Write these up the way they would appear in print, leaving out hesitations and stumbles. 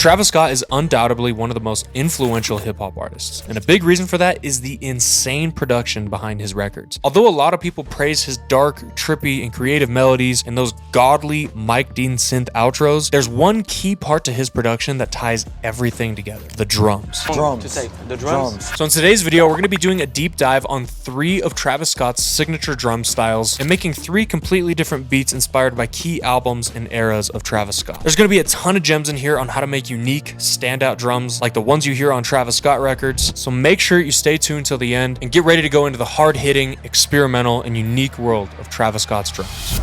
Travis Scott is undoubtedly one of the most influential hip-hop artists, and a big reason for that is the insane production behind his records. Although a lot of people praise his dark, trippy, and creative melodies and those godly Mike Dean synth outros, there's one key part to his production that ties everything together: the drums. The drums. So in today's video, we're going to be doing a deep dive on 3 of Travis Scott's signature drum styles and making 3 completely different beats inspired by key albums and eras of Travis Scott. There's going to be a ton of gems in here on how to make unique, standout drums like the ones you hear on Travis Scott records, so make sure you stay tuned till the end and get ready to go into the hard-hitting, experimental, and unique world of Travis Scott's drums.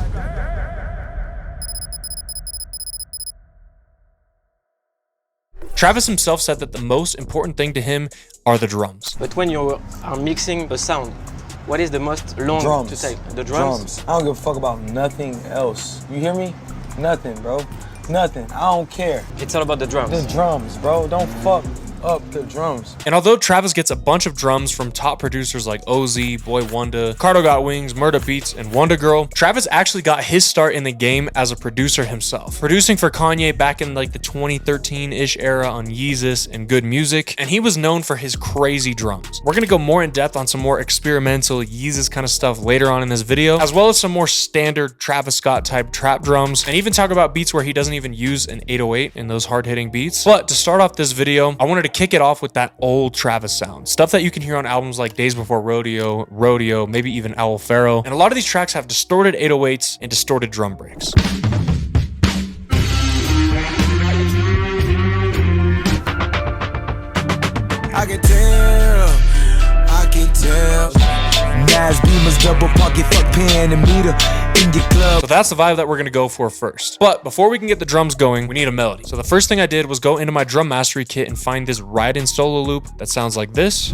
Travis himself said that the most important thing to him are the drums. But when you are mixing a sound, what is the most long to take? The drums? I don't give a fuck about nothing else. You hear me? Nothing, bro. Nothing. I don't care. It's all about the drums. The drums, bro. Don't fuck up the drums. And although Travis gets a bunch of drums from top producers like OZ, Boy Wonder, Cardo Got Wings, Murda Beats, and Wonder Girl, Travis actually got his start in the game as a producer himself, producing for Kanye back in like the 2013-ish era on Yeezus and Good Music, and he was known for his crazy drums. We're gonna go more in depth on some more experimental Yeezus kind of stuff later on in this video, as well as some more standard Travis Scott type trap drums, and even talk about beats where he doesn't even use an 808 in those hard-hitting beats. But to start off this video, I wanted to kick it off with that old Travis sound. Stuff that you can hear on albums like Days Before Rodeo, maybe even Owl Pharaoh. And a lot of these tracks have distorted 808s and distorted drum breaks. I can tell. Nas Beamers, double pocket, fuck pen and meter in your club. So that's the vibe that we're gonna go for first. But before we can get the drums going, we need a melody. So the first thing I did was go into my drum mastery kit and find this ride-in solo loop that sounds like this.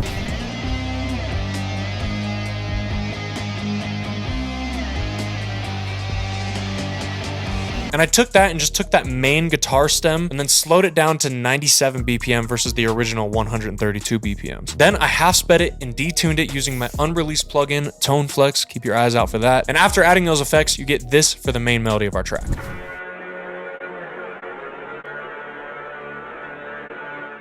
And I took that and just took that main guitar stem and then slowed it down to 97 BPM versus the original 132 BPMs. Then I half sped it and detuned it using my unreleased plugin, Tone Flex. Keep your eyes out for that. And after adding those effects, you get this for the main melody of our track.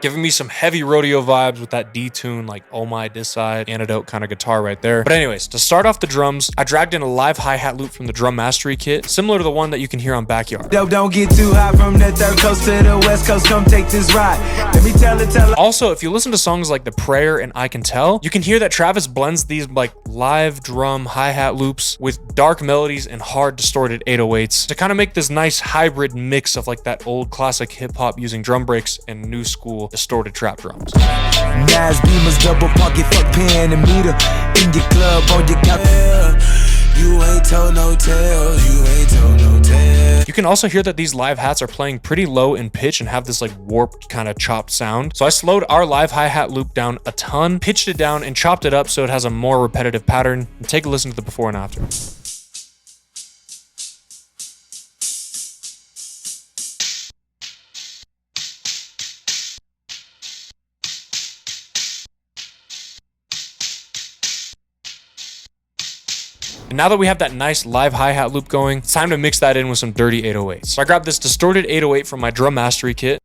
Giving me some heavy Rodeo vibes with that detune, like Oh My This Side, Antidote kind of guitar right there. But anyways, to start off the drums, I dragged in a live hi-hat loop from the drum mastery kit, similar to the one that you can hear on Backyard. Don't get too high from the third coast to the west coast, come take this ride. Let me tell it. Also, if you listen to songs like The Prayer and I Can Tell, you can hear that Travis blends these like live drum hi-hat loops with dark melodies and hard distorted 808s to kind of make this nice hybrid mix of like that old classic hip-hop using drum breaks and new school distorted trap drums. Nas Beamers, double pocket, fuck pen and meter in your club on your couch. You ain't told no tales, you ain't told no tales. You can also hear that these live hats are playing pretty low in pitch and have this like warped kind of chopped sound. So I slowed our live hi-hat loop down a ton, pitched it down, and chopped it up so it has a more repetitive pattern. And take a listen to the before and after. And now that we have that nice live hi-hat loop going, it's time to mix that in with some dirty 808s. So I grabbed this distorted 808 from my drum mastery kit.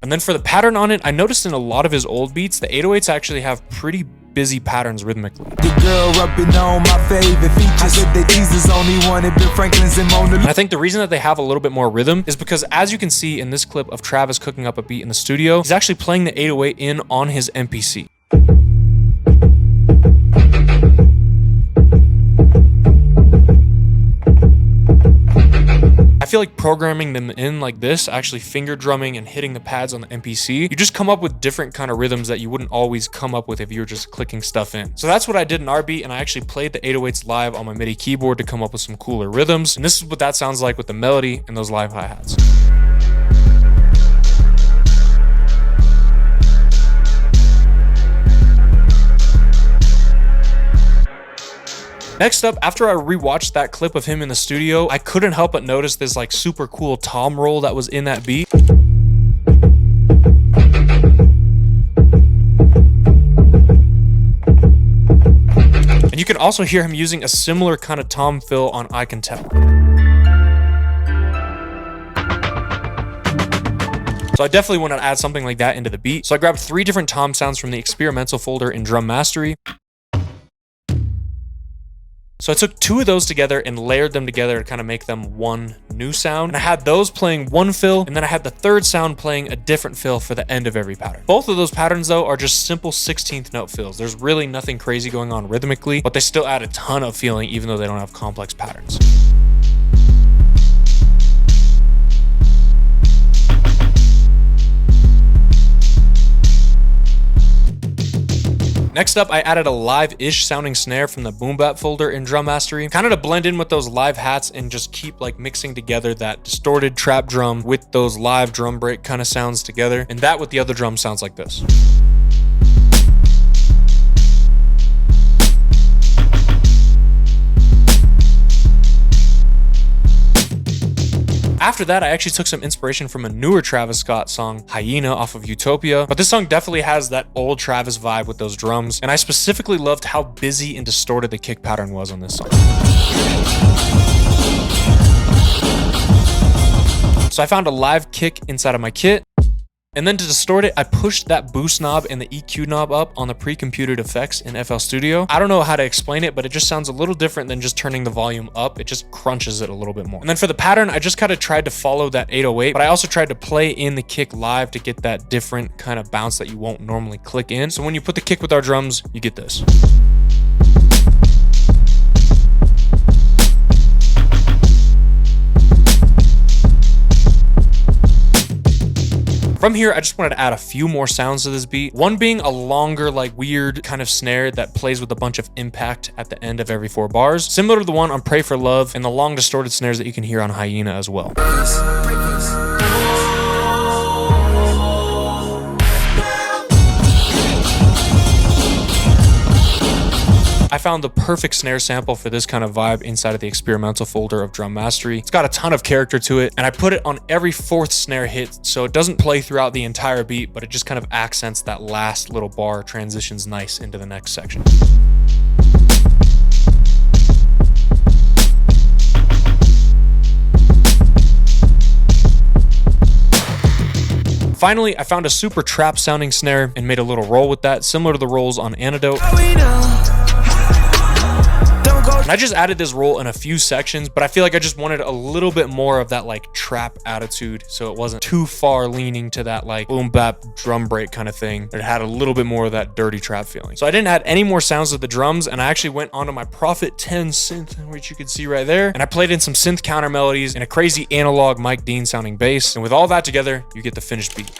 And then for the pattern on it, I noticed in a lot of his old beats, the 808s actually have pretty busy patterns rhythmically. The girl rubbing on my favorite features. I said that these is only one of Ben Franklin's and Mona. And I think the reason that they have a little bit more rhythm is because, as you can see in this clip of Travis cooking up a beat in the studio, he's actually playing the 808 in on his MPC. I feel like programming them in like this, actually finger drumming and hitting the pads on the MPC, you just come up with different kind of rhythms that you wouldn't always come up with if you were just clicking stuff in. So that's what I did in our beat, and I actually played the 808s live on my MIDI keyboard to come up with some cooler rhythms. And this is what that sounds like with the melody and those live hi-hats. Next up, after I rewatched that clip of him in the studio, I couldn't help but notice this like super cool tom roll that was in that beat. And you can also hear him using a similar kind of tom fill on I Can Tell. So I definitely want to add something like that into the beat. So I grabbed 3 different tom sounds from the experimental folder in Drum Mastery. So I took 2 of those together and layered them together to kind of make them one new sound. And I had those playing one fill, and then I had the third sound playing a different fill for the end of every pattern. Both of those patterns though are just simple 16th note fills. There's really nothing crazy going on rhythmically, but they still add a ton of feeling even though they don't have complex patterns. Next up, I added a live-ish sounding snare from the boom bap folder in Drum Mastery, kind of to blend in with those live hats and just keep like mixing together that distorted trap drum with those live drum break kind of sounds together. And that with the other drum sounds like this. After that, I actually took some inspiration from a newer Travis Scott song, Hyena, off of Utopia. But this song definitely has that old Travis vibe with those drums. And I specifically loved how busy and distorted the kick pattern was on this song. So I found a live kick inside of my kit. And then to distort it, I pushed that boost knob and the EQ knob up on the pre-computed effects in FL Studio. I don't know how to explain it, but it just sounds a little different than just turning the volume up. It just crunches it a little bit more. And then for the pattern, I just kind of tried to follow that 808, but I also tried to play in the kick live to get that different kind of bounce that you won't normally click in. So when you put the kick with our drums, you get this. From here, I just wanted to add a few more sounds to this beat. One being a longer, like weird kind of snare that plays with a bunch of impact at the end of every 4 bars, similar to the one on Pray for Love and the long distorted snares that you can hear on Hyena as well. I found the perfect snare sample for this kind of vibe inside of the experimental folder of Drum Mastery. It's got a ton of character to it, and I put it on every 4th snare hit, so it doesn't play throughout the entire beat, but it just kind of accents that last little bar, transitions nice into the next section. Finally, I found a super trap sounding snare and made a little roll with that, similar to the rolls on Antidote. And I just added this roll in a few sections, but I feel like I just wanted a little bit more of that like trap attitude, so it wasn't too far leaning to that like boom bap drum break kind of thing. It had a little bit more of that dirty trap feeling. So I didn't add any more sounds of the drums, and I actually went onto my Prophet 10 synth, which you can see right there, and I played in some synth counter melodies and a crazy analog Mike Dean sounding bass. And with all that together, you get the finished beat.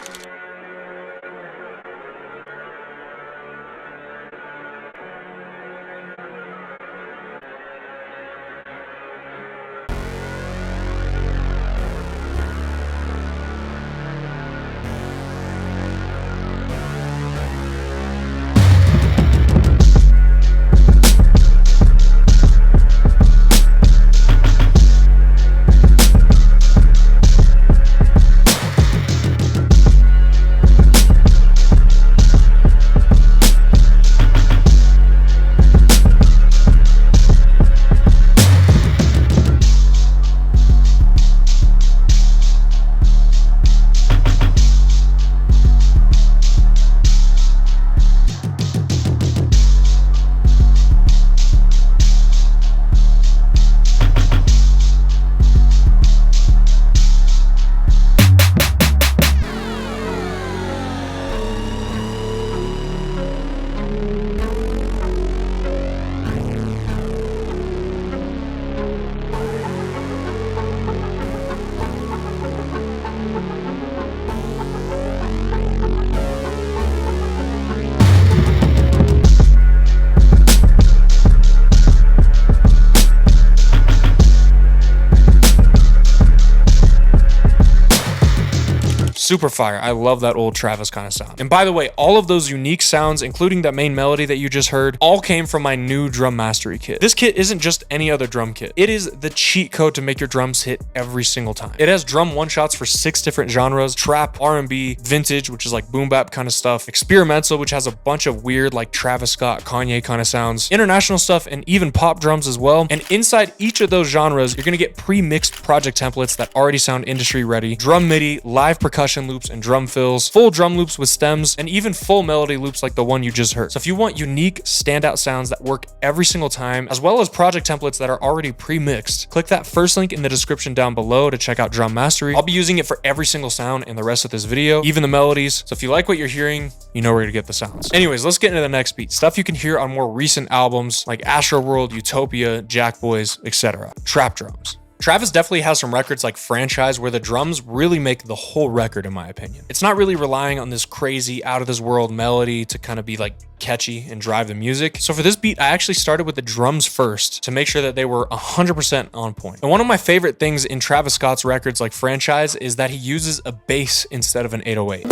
Super fire. I love that old Travis kind of sound. And by the way, all of those unique sounds, including that main melody that you just heard, all came from my new Drum Mastery kit. This kit isn't just any other drum kit. It is the cheat code to make your drums hit every single time. It has drum one-shots for 6 different genres: trap, R&B, vintage, which is like boom bap kind of stuff, experimental, which has a bunch of weird like Travis Scott, Kanye kind of sounds, international stuff, and even pop drums as well. And inside each of those genres, you're gonna get pre-mixed project templates that already sound industry ready, drum MIDI, live percussion, percussion loops and drum fills, full drum loops with stems, and even full melody loops like the one you just heard. So if you want unique, standout sounds that work every single time, as well as project templates that are already pre-mixed, click that first link in the description down below to check out Drum Mastery. I'll be using it for every single sound in the rest of this video, even the melodies. So if you like what you're hearing, you know where to get the sounds. Anyways, let's get into the next beat. Stuff you can hear on more recent albums like Astroworld, Utopia, Jack Boys, etc. Trap drums. Travis definitely has some records like Franchise where the drums really make the whole record, in my opinion. It's not really relying on this crazy out of this world melody to kind of be like catchy and drive the music. So for this beat, I actually started with the drums first to make sure that they were 100% on point. And one of my favorite things in Travis Scott's records like Franchise is that he uses a bass instead of an 808.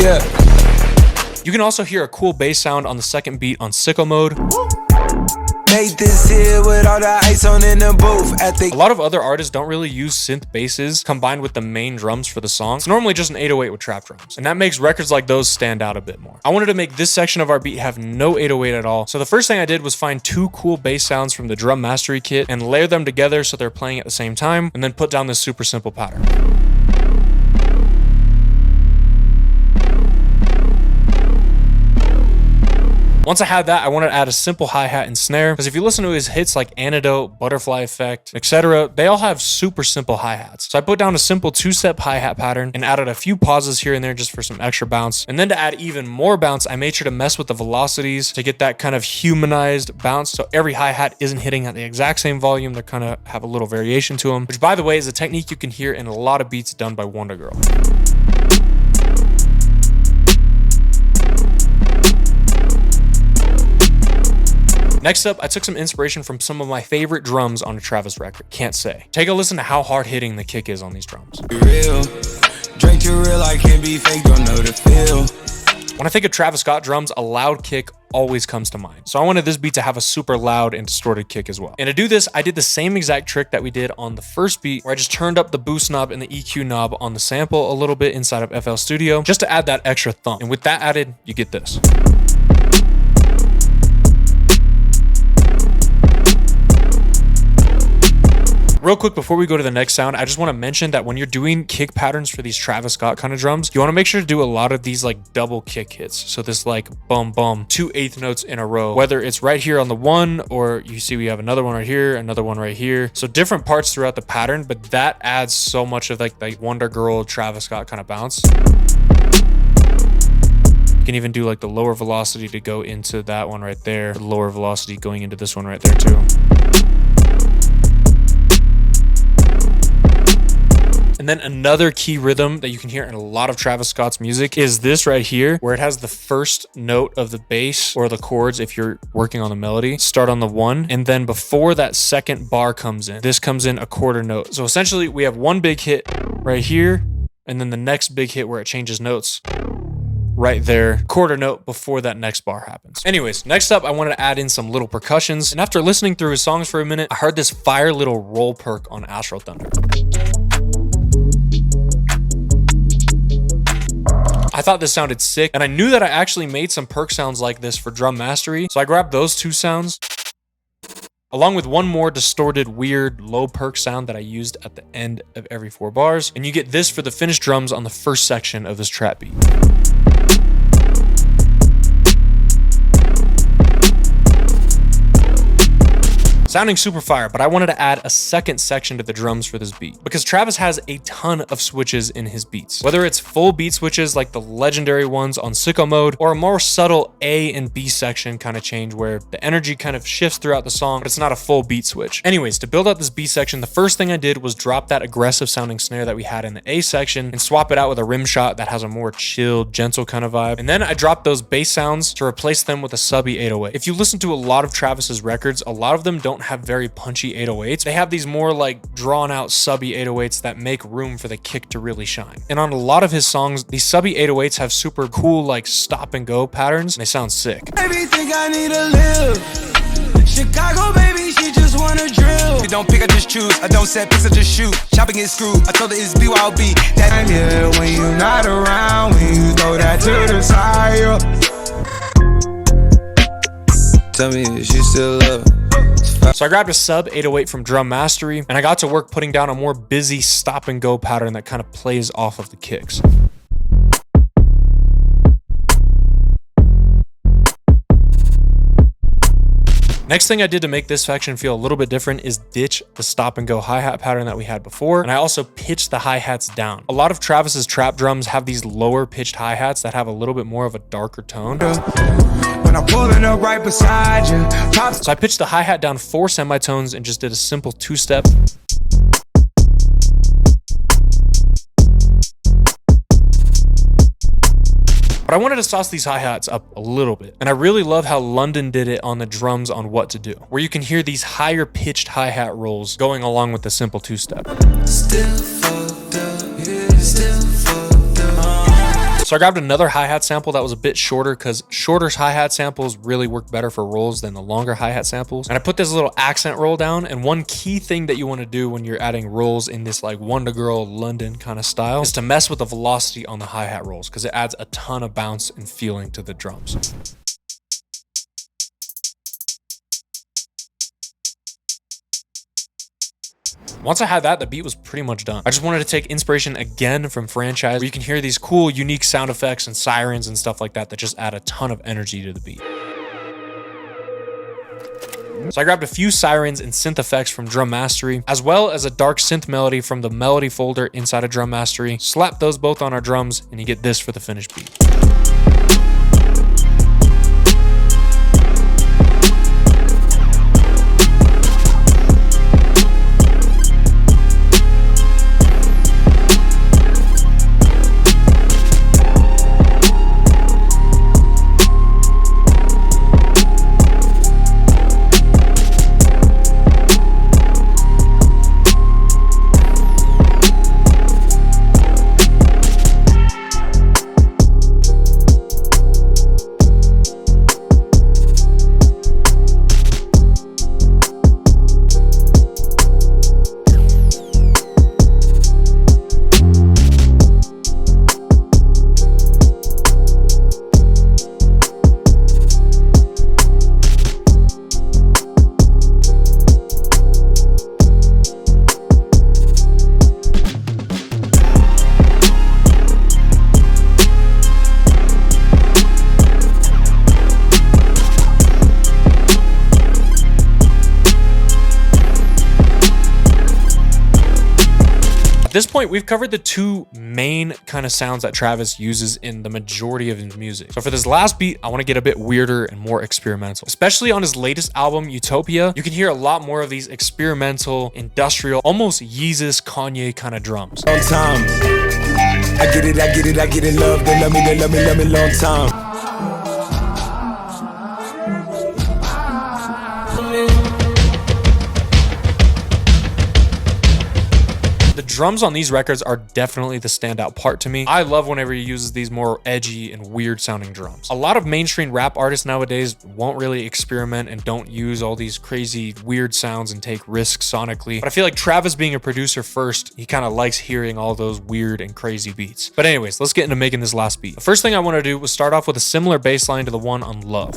Yeah. You can also hear a cool bass sound on the second beat on Sicko Mode. Made this here with all the ice on in the booth. A lot of other artists don't really use synth basses combined with the main drums for the song. It's normally just an 808 with trap drums, and that makes records like those stand out a bit more. I wanted to make this section of our beat have no 808 at all, so the first thing I did was find two cool bass sounds from the Drum Mastery kit and layer them together so they're playing at the same time, and then put down this super simple pattern. Once I had that, I wanted to add a simple hi-hat and snare, because if you listen to his hits like Antidote, Butterfly Effect, etc., they all have super simple hi-hats. So I put down a simple two-step hi-hat pattern and added a few pauses here and there just for some extra bounce. And then to add even more bounce, I made sure to mess with the velocities to get that kind of humanized bounce. So every hi-hat isn't hitting at the exact same volume. They kind of have a little variation to them, which by the way is a technique you can hear in a lot of beats done by Wonder Girl. Next up, I took some inspiration from some of my favorite drums on a Travis record, Can't Say. Take a listen to how hard hitting the kick is on these drums. Real. Drink too real, I can't be fake, don't know the feel. When I think of Travis Scott drums, a loud kick always comes to mind. So I wanted this beat to have a super loud and distorted kick as well. And to do this, I did the same exact trick that we did on the first beat, where I just turned up the boost knob and the EQ knob on the sample a little bit inside of FL Studio, just to add that extra thump. And with that added, you get this. Real quick, before we go to the next sound, I just want to mention that when you're doing kick patterns for these Travis Scott kind of drums, you want to make sure to do a lot of these like double kick hits. So this like bum bum, 2 8th notes in a row, whether it's right here on the one, or you see we have another one right here, another one right here. So different parts throughout the pattern, but that adds so much of like the Wonder Girl Travis Scott kind of bounce. You can even do like the lower velocity to go into that one right there, the lower velocity going into this one right there too. And then another key rhythm that you can hear in a lot of Travis Scott's music is this right here, where it has the first note of the bass or the chords, if you're working on the melody, start on the one. And then before that second bar comes in, this comes in a quarter note. So essentially we have one big hit right here, and then the next big hit where it changes notes right there, quarter note before that next bar happens. Anyways, next up, I wanted to add in some little percussions. And after listening through his songs for a minute, I heard this fire little roll perk on Astro Thunder. I thought this sounded sick, and I knew that I actually made some perk sounds like this for Drum Mastery, so I grabbed those two sounds, along with one more distorted, weird, low perk sound that I used at the end of every 4 bars, and you get this for the finished drums on the first section of this trap beat. Sounding super fire, but I wanted to add a second section to the drums for this beat, because Travis has a ton of switches in his beats. Whether it's full beat switches like the legendary ones on Sicko Mode, or a more subtle A and B section kind of change where the energy kind of shifts throughout the song, but it's not a full beat switch. Anyways, to build out this B section, the first thing I did was drop that aggressive sounding snare that we had in the A section and swap it out with a rim shot that has a more chilled, gentle kind of vibe. And then I dropped those bass sounds to replace them with a subby 808. If you listen to a lot of Travis's records, a lot of them don't have very punchy 808s. They have these more like drawn out subby 808s that make room for the kick to really shine. And on a lot of his songs, these subby 808s have super cool like stop and go patterns, and they sound sick. Baby think I need to live. Chicago baby, she just wanna drill. You don't pick, I just choose. I don't set picks, I just shoot. Chopping is screwed. I told her it's BYOB. That I'm here when you're not around. When you throw that to the side. Tell me if she still love. So I grabbed a sub 808 from Drum Mastery, and I got to work putting down a more busy stop and go pattern that kind of plays off of the kicks. Next thing I did to make this section feel a little bit different is ditch the stop and go hi-hat pattern that we had before, and I also pitched the hi-hats down. A lot of Travis's trap drums have these lower pitched hi-hats that have a little bit more of a darker tone. When I'm pulling up right beside you, So I pitched the hi-hat down 4 semitones and just did a simple 2-step. But I wanted to sauce these hi-hats up a little bit. And I really love how London did it on the drums on What to Do, where you can hear these higher pitched hi-hat rolls going along with the simple 2-step. So I grabbed another hi-hat sample that was a bit shorter because shorter hi-hat samples really work better for rolls than the longer hi-hat samples. And I put this little accent roll down. And one key thing that you want to do when you're adding rolls in this like Wonder Girl London kind of style is to mess with the velocity on the hi-hat rolls because it adds a ton of bounce and feeling to the drums. Once I had that, the beat was pretty much done. I just wanted to take inspiration again from Franchise, where you can hear these cool, unique sound effects and sirens and stuff like that that just add a ton of energy to the beat. So I grabbed a few sirens and synth effects from Drum Mastery, as well as a dark synth melody from the melody folder inside of Drum Mastery. Slap those both on our drums and you get this for the finished beat. At this point, we've covered the 2 main kind of sounds that Travis uses in the majority of his music. So for this last beat, I want to get a bit weirder and more experimental. Especially on his latest album, Utopia, you can hear a lot more of these experimental, industrial, almost Yeezus, Kanye kind of drums. long time. I get it, love, they love me, long time. The drums on these records are definitely the standout part to me. I love whenever he uses these more edgy and weird sounding drums. A lot of mainstream rap artists nowadays won't really experiment and don't use all these crazy weird sounds and take risks sonically. But I feel like Travis, being a producer first, he kind of likes hearing all those weird and crazy beats. But anyways, let's get into making this last beat. The first thing I want to do was start off with a similar bass line to the one on Love.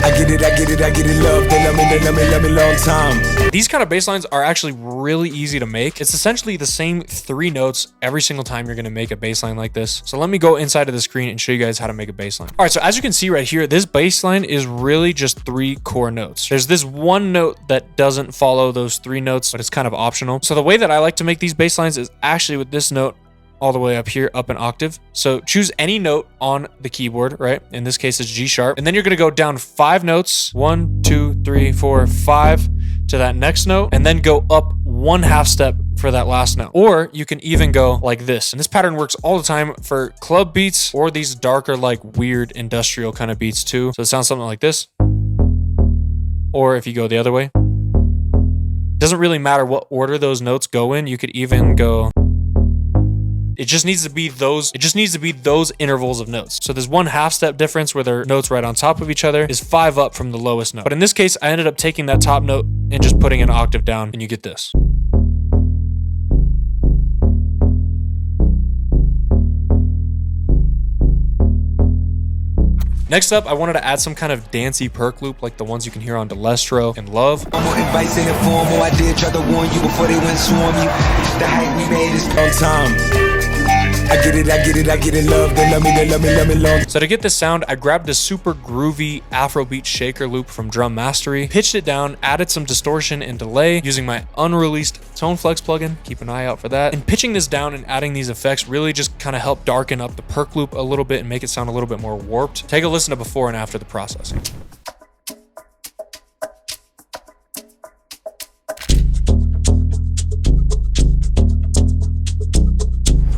I get it, love, they love me, long time. These kind of bass lines are actually really easy to make. It's essentially the same 3 notes every single time you're going to make a bass line like this. So let me go inside of the screen and show you guys how to make a bass line. All right, so as you can see right here, this bass line is really just 3 core notes. There's this one note that doesn't follow those 3 notes, but it's kind of optional. So the way that I like to make these bass lines is actually with this note all the way up here, up an octave. So choose any note on the keyboard, right? In this case, it's G sharp. And then you're gonna go down 5 notes, 1, 2, 3, 4, 5 to that next note, and then go up 1/2 step for that last note. Or you can even go like this. And this pattern works all the time for club beats or these darker, like weird industrial kind of beats too. So it sounds something like this. Or if you go the other way, doesn't really matter what order those notes go in. You could even go, it just needs to be those intervals of notes. So there's 1/2 step difference where they're notes right on top of each other is 5 up from the lowest note. But in this case, I ended up taking that top note and just putting an octave down, and you get this. Next up, I wanted to add some kind of dancey perk loop like the ones you can hear on Delestro and Love. More invites in the formal. I did try to warn you before they went swarm you. The hype we made is on time. I get it, love, they love me long. So to get this sound, I grabbed a super groovy Afrobeat shaker loop from Drum Mastery, pitched it down, added some distortion and delay using my unreleased Tone Flex plugin, keep an eye out for that. And pitching this down and adding these effects really just kind of helped darken up the perk loop a little bit and make it sound a little bit more warped. Take a listen to before and after the processing.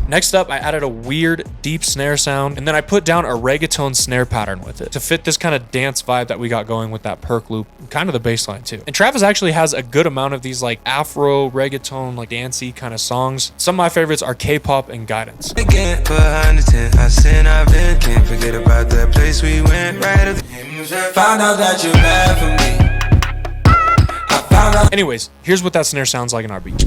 Next up, I added a weird deep snare sound, and then I put down a reggaeton snare pattern with it to fit this kind of dance vibe that we got going with that perk loop, and kind of the bass line too. And Travis actually has a good amount of these like Afro, reggaeton, like dancey kind of songs. Some of my favorites are K-pop and Guidance. Again, behind the tent, I sin, I've been, can't forget about that place we went right up. Found out that you're bad for me. I found out. Anyways, here's what that snare sounds like in our beat.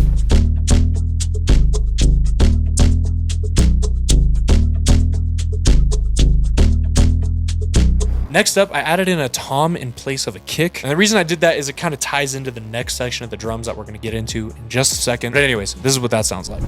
Next up, I added in a tom in place of a kick. And the reason I did that is it kind of ties into the next section of the drums that we're going to get into in just a second. But anyways, this is what that sounds like.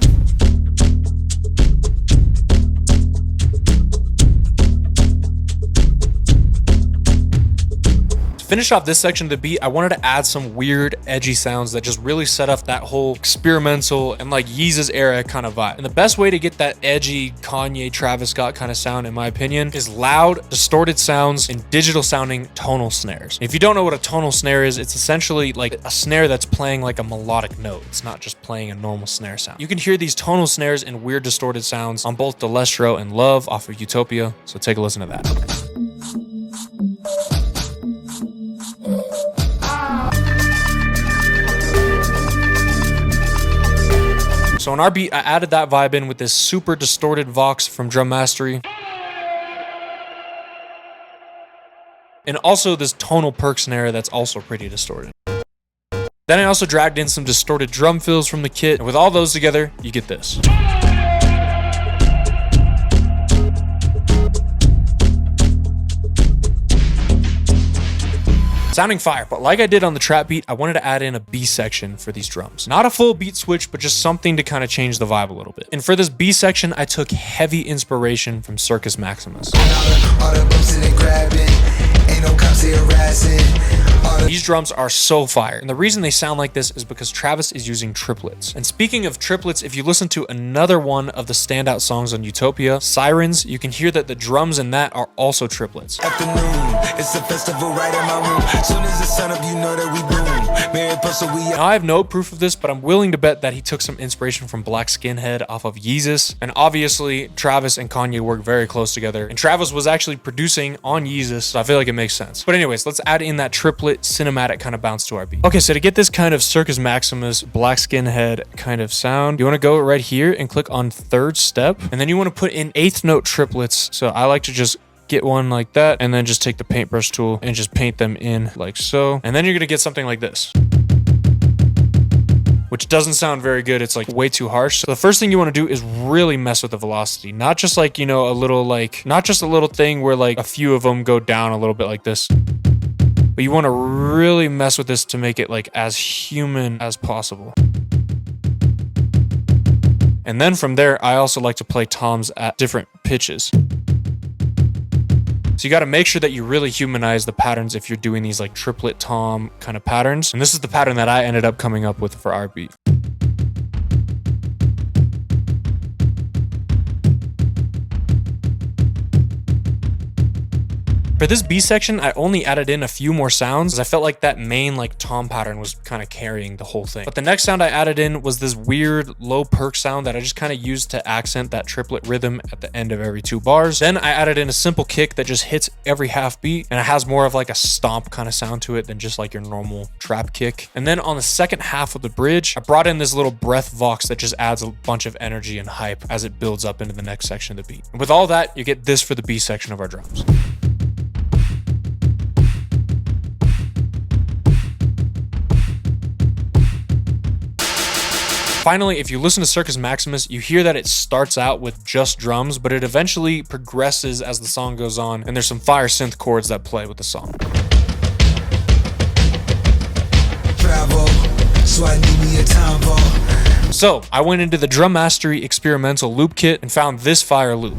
Finish off this section of the beat, I wanted to add some weird, edgy sounds that just really set off that whole experimental and like Yeezus era kind of vibe. And the best way to get that edgy Kanye, Travis Scott kind of sound, in my opinion, is loud, distorted sounds and digital sounding tonal snares. If you don't know what a tonal snare is, it's essentially like a snare that's playing like a melodic note. It's not just playing a normal snare sound. You can hear these tonal snares and weird distorted sounds on both Delestro and Love off of Utopia. So take a listen to that. So on our beat, I added that vibe in with this super distorted Vox from Drum Mastery. And also this tonal perk snare that's also pretty distorted. Then I also dragged in some distorted drum fills from the kit. And with all those together, you get this. Sounding fire, but like I did on the trap beat, I wanted to add in a B section for these drums. Not a full beat switch, but just something to kind of change the vibe a little bit. And for this B section, I took heavy inspiration from Circus Maximus. These drums are so fire, and the reason they sound like this is because Travis is using triplets. And speaking of triplets, if you listen to another one of the standout songs on Utopia, Sirens, you can hear that the drums in that are also triplets. It's a festival right in my room. Soon as the sun up, you know that we bloom. Now, I have no proof of this, but I'm willing to bet that he took some inspiration from Black Skinhead off of Yeezus. And obviously, Travis and Kanye work very close together. And Travis was actually producing on Yeezus, so I feel like it makes sense. But anyways, let's add in that triplet cinematic kind of bounce to our beat. Okay, so to get this kind of Circus Maximus, Black Skinhead kind of sound, you want to go right here and click on third step. And then you want to put in eighth note triplets. So I like to just get one like that and then just take the paintbrush tool and just paint them in like so. And then you're gonna get something like this, which doesn't sound very good. It's like way too harsh. So the first thing you want to do is really mess with the velocity, not just like, you know, a little like, not just a little thing where like a few of them go down a little bit like this, but you want to really mess with this to make it like as human as possible. And then from there, I also like to play toms at different pitches. So you got to make sure that you really humanize the patterns if you're doing these like triplet tom kind of patterns. And this is the pattern that I ended up coming up with for our beat. For this B section, I only added in a few more sounds because I felt like that main like tom pattern was kind of carrying the whole thing. But the next sound I added in was this weird low perk sound that I just kind of used to accent that triplet rhythm at the end of every 2 bars. Then I added in a simple kick that just hits every half beat and it has more of like a stomp kind of sound to it than just like your normal trap kick. And then on the second half of the bridge, I brought in this little breath vox that just adds a bunch of energy and hype as it builds up into the next section of the beat. And with all that, you get this for the B section of our drums. Finally, if you listen to Circus Maximus, you hear that it starts out with just drums, but it eventually progresses as the song goes on, and there's some fire synth chords that play with the song. Travel, so I need me a time ball. So I went into the Drum Mastery experimental loop kit and found this fire loop.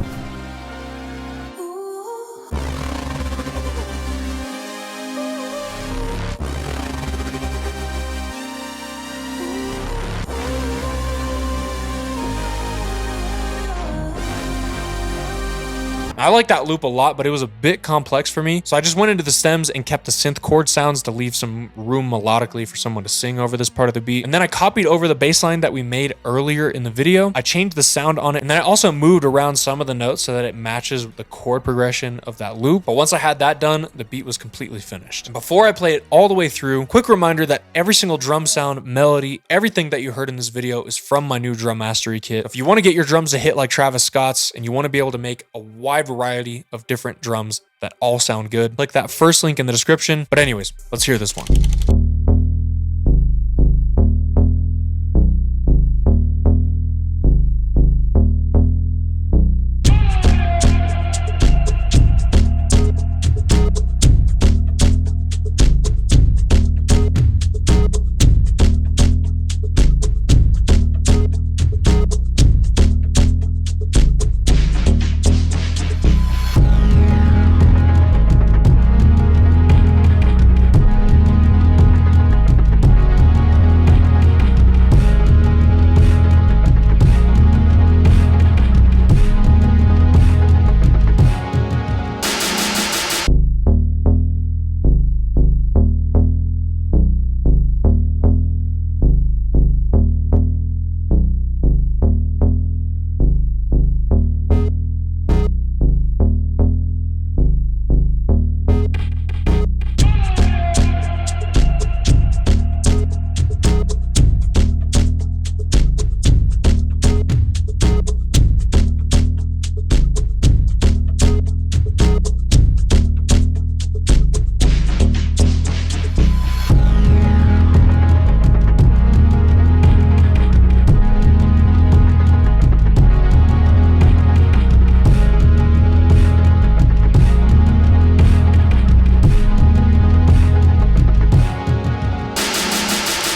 I like that loop a lot, but it was a bit complex for me. So I just went into the stems and kept the synth chord sounds to leave some room melodically for someone to sing over this part of the beat. And then I copied over the bass line that we made earlier in the video. I changed the sound on it, and then I also moved around some of the notes so that it matches the chord progression of that loop. But once I had that done, the beat was completely finished. And before I play it all the way through, quick reminder that every single drum sound, melody, everything that you heard in this video is from my new Drum Mastery kit. If you want to get your drums to hit like Travis Scott's and you want to be able to make a wide variety of different drums that all sound good, click that first link in the description. But anyways, let's hear this one.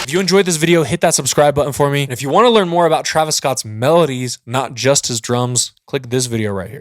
If you enjoyed this video, hit that subscribe button for me. And if you want to learn more about Travis Scott's melodies, not just his drums, click this video right here.